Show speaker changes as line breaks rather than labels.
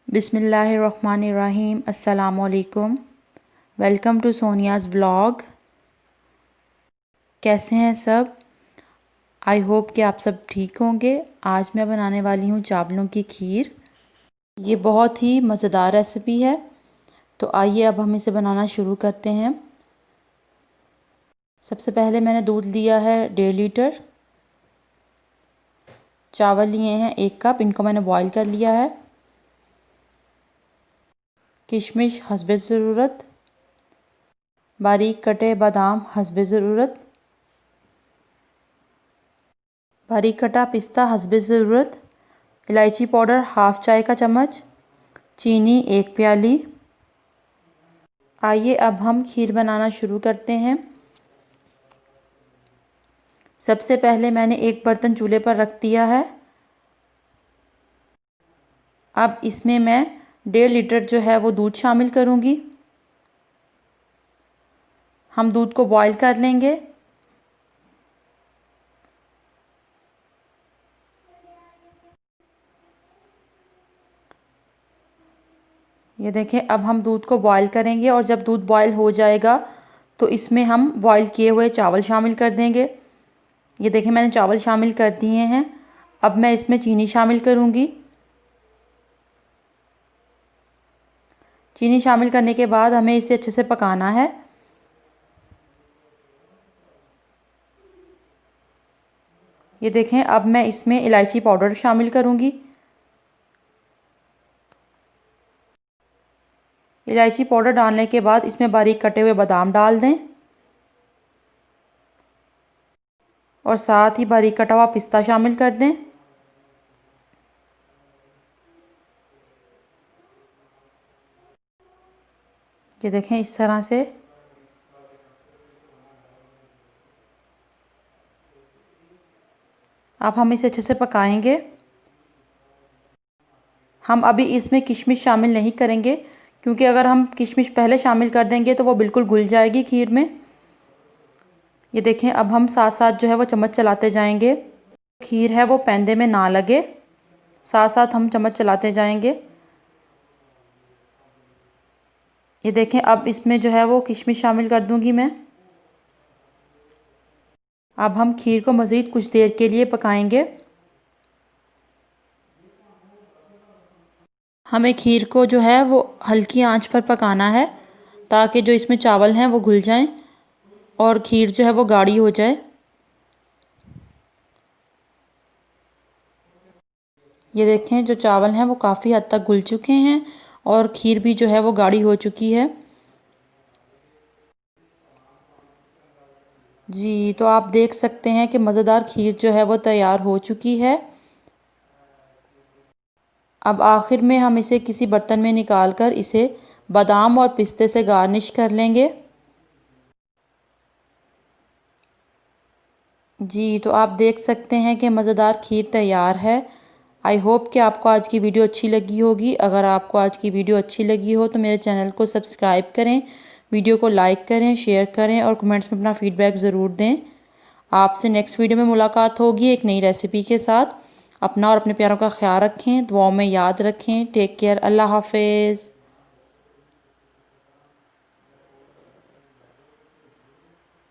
बिस्मिल्लाहिर्रहमानिर्रहीम। अस्सलामुअलैकुम। Welcome to Sonia's vlog. कैसे हैं सब? आई होप कि आप सब ठीक होंगे। आज मैं बनाने वाली हूँ चावलों की खीर। ये बहुत ही मज़ेदार रेसिपी है। तो आइए अब हम इसे बनाना शुरू करते हैं। सबसे पहले मैंने दूध लिया है 1.5 लीटर। चावल लिए हैं 1 कप, इनको मैंने बॉईल कर लिया है। किशमिश हस्बे ज़रूरत, बारीक कटे बादाम हस्बे ज़रूरत, बारीक कटा पिस्ता हस्बे ज़रूरत, इलायची पाउडर हाफ़ चाय का चम्मच, चीनी 1 प्याली। आइए अब हम खीर बनाना शुरू करते हैं। सबसे पहले मैंने एक बर्तन चूल्हे पर रख दिया है। अब इसमें मैं 1.5 लीटर जो है वो दूध शामिल करूँगी। हम दूध को बॉईल कर लेंगे। ये देखें, अब हम दूध को बॉईल करेंगे और जब दूध बॉईल हो जाएगा तो इसमें हम बॉईल किए हुए चावल शामिल कर देंगे। ये देखें, मैंने चावल शामिल कर दिए हैं। अब मैं इसमें चीनी शामिल करूँगी। चीनी शामिल करने के बाद हमें इसे अच्छे से पकाना है। ये देखें, अब मैं इसमें इलायची पाउडर शामिल करूँगी। इलायची पाउडर डालने के बाद इसमें बारीक कटे हुए बादाम डाल दें और साथ ही बारीक कटा हुआ पिस्ता शामिल कर दें। ये देखें, इस तरह से अब हम इसे अच्छे से पकाएंगे। हम अभी इसमें किशमिश शामिल नहीं करेंगे क्योंकि अगर हम किशमिश पहले शामिल कर देंगे तो वो बिल्कुल घुल जाएगी खीर में। ये देखें, अब हम साथ साथ जो है वो चम्मच चलाते जाएंगे। खीर है वो पैंदे में ना लगे, साथ साथ हम चम्मच चलाते जाएंगे। ये देखें, अब इसमें जो है वो किशमिश शामिल कर दूंगी मैं। अब हम खीर को मज़ीद कुछ देर के लिए पकाएंगे। हमें खीर को जो है वो हल्की आंच पर पकाना है ताकि जो इसमें चावल हैं वो घुल जाएं और खीर जो है वो गाढ़ी हो जाए। ये देखें, जो चावल हैं वो काफ़ी हद तक घुल चुके हैं और खीर भी जो है वो गाढ़ी हो चुकी है। जी, तो आप देख सकते हैं कि मज़ेदार खीर जो है वो तैयार हो चुकी है। अब आखिर में हम इसे किसी बर्तन में निकाल कर इसे बादाम और पिस्ते से गार्निश कर लेंगे। जी, तो आप देख सकते हैं कि मज़ेदार खीर तैयार है। आई होप कि आपको आज की वीडियो अच्छी लगी होगी। अगर आपको आज की वीडियो अच्छी लगी हो तो मेरे चैनल को सब्सक्राइब करें, वीडियो को लाइक करें, शेयर करें और कमेंट्स में अपना फ़ीडबैक ज़रूर दें। आपसे नेक्स्ट वीडियो में मुलाकात होगी एक नई रेसिपी के साथ। अपना और अपने प्यारों का ख्याल रखें, दुआओं में याद रखें। Take care. अल्लाह हाफिज़।